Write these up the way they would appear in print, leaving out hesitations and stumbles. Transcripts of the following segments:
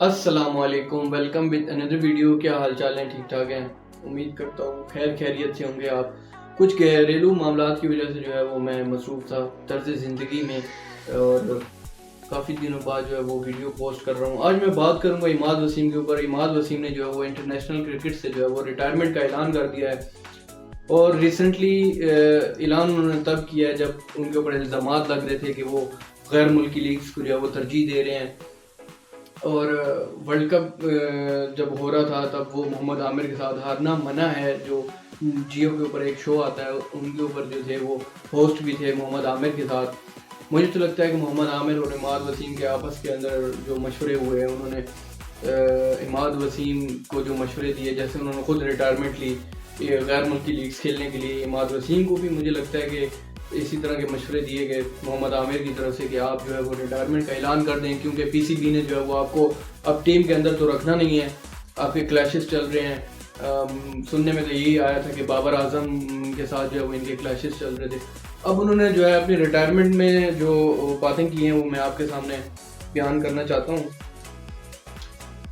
अस्सलाम वालेकुम, welcome with another video. क्या हाल चाल है? ठीक ठाक हैं? उम्मीद करता हूँ खैरियत से होंगे आप। कुछ घरेलू मामलात की वजह से जो है वो मैं मसरूफ़ था तर्ज ज़िंदगी में, और काफ़ी दिनों बाद जो है वो वीडियो पोस्ट कर रहा हूँ। आज मैं बात करूँगा इमाद वसीम के ऊपर। इमाद वसीम ने जो है वो इंटरनेशनल क्रिकेट से जो है वो रिटायरमेंट का ऐलान कर दिया है, और रिसेंटली ऐलान उन्होंने तब किया है जब उनके ऊपर इल्ज़ामात लग रहे थे कि वो गैर मुल्की लीग्स को जो है वो तरजीह दे रहे हैं। और वर्ल्ड कप जब हो रहा था तब वो मोहम्मद आमिर के साथ हारना मना है, जो जियो के ऊपर एक शो आता है उनके ऊपर जो थे वो होस्ट भी थे मोहम्मद आमिर के साथ। मुझे तो लगता है कि मोहम्मद आमिर और इमाद वसीम के आपस के अंदर जो मशवरे हुए हैं, उन्होंने इमाद वसीम को जो मशवरे दिए, जैसे उन्होंने खुद रिटायरमेंट ली गैर मुल्की लीग्स खेलने के लिए, इमाद वसीम को भी मुझे लगता है कि इसी तरह के मशवरे दिए गए मोहम्मद आमिर की तरफ से कि आप जो है वो रिटायरमेंट का ऐलान कर दें, क्योंकि पीसीबी ने जो है वो आपको अब टीम के अंदर तो रखना नहीं है, आपके क्लैशेस चल रहे हैं। सुनने में तो यही आया था कि बाबर आजम के साथ जो है वो इनके क्लैशेस चल रहे थे। अब उन्होंने जो है अपनी रिटायरमेंट में जो बातें की हैं वो मैं आपके सामने बयान करना चाहता हूँ।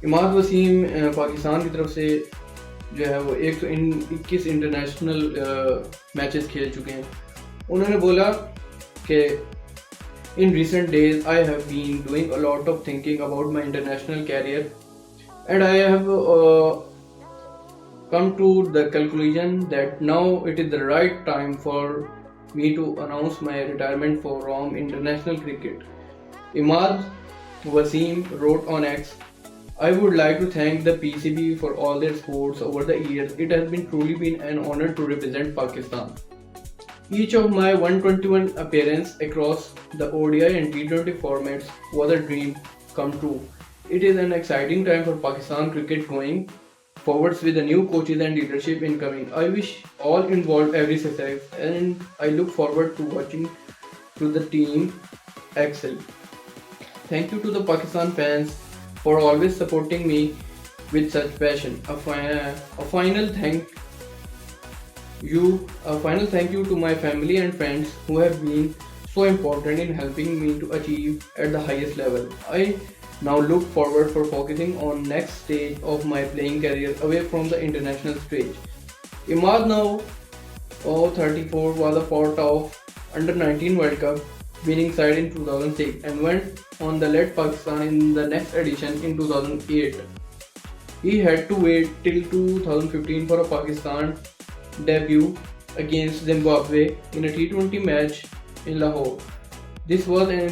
इमाद वसीम पाकिस्तान की तरफ से जो है वो 121 इंटरनेशनल मैचेस खेल चुके हैं। उन्होंने बोला कि in recent days I have been doing a lot of thinking about my international career and I have come to the conclusion that now it is the right time for me to announce my retirement from international cricket. Imad Wasim wrote on X, I would like to thank the PCB for all their supports over the years. It has been truly been an honor to represent Pakistan. Each of my 121 appearances across the ODI and T20 formats was a dream come true. It is an exciting time for Pakistan cricket going forwards with the new coaches and leadership incoming. I wish all involved every success, and I look forward to watching to the team excel. Thank you to the Pakistan fans for always supporting me with such passion. A final thank you to my family and friends who have been so important in helping me to achieve at the highest level. I now look forward for focusing on next stage of my playing career away from the international stage. Imad, now 34, was a part of Under-19 World Cup winning side in 2006 and went on the led Pakistan in the next edition in 2008. He had to wait till 2015 for a Pakistan debut against Zimbabwe in a T20 match in Lahore. This was an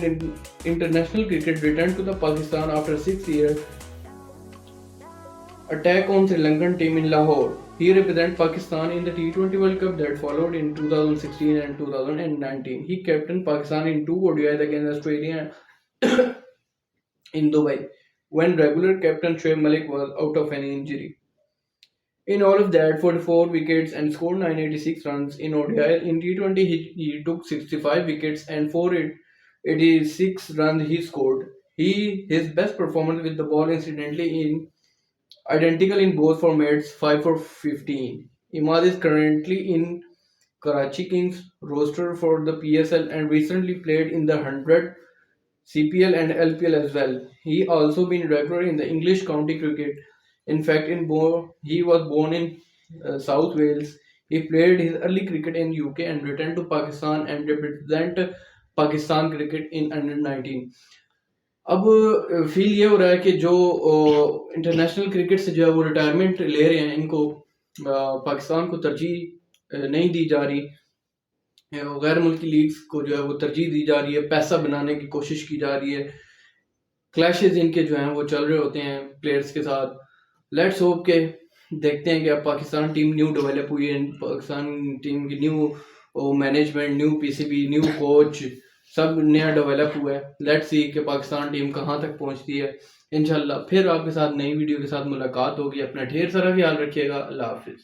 international cricket return to the Pakistan after 6 years attack on Sri Lankan team in Lahore. He represented Pakistan in the T20 World Cup that followed in 2016 and 2019. He captained Pakistan in 2 ODIs against Australia in Dubai, when regular captain Shoaib Malik was out of an injury. In all of that, 44 wickets and scored 986 runs in ODI. In T20, he took 65 wickets and 486 runs he scored. His best performance with the ball incidentally identical in both formats, 5 for 15. Imad is currently in Karachi Kings roster for the PSL and recently played in the 100 CPL and LPL as well. He also been regular in the English county cricket. In fact, he was born in South Wales. He played his early cricket in UK and returned to Pakistan and represent Pakistan cricket in Under-19. अब feel ये हो रहा है कि जो international cricket से जो है वो रिटायरमेंट ले रहे हैं, इनको पाकिस्तान को तरजीह नहीं दी जा रही, गैर मुल्की लीग्स को जो है वो तरजीह दी जा रही है, पैसा बनाने की कोशिश की जा रही है, क्लैशेज इनके जो हैं वो चल रहे होते हैं प्लेयर्स के साथ। लेट्स होप के देखते हैं कि अब पाकिस्तान टीम न्यू डेवलप हुई है, पाकिस्तान टीम की new management, new PCB, new coach, सब नया डेवलप हुआ है। लेट्स सी कि पाकिस्तान टीम कहाँ तक पहुँचती है। इंशाल्लाह फिर आपके साथ नई वीडियो के साथ मुलाकात होगी। अपना ढेर सारा ख्याल रखिएगा। अल्लाह हाफिज़।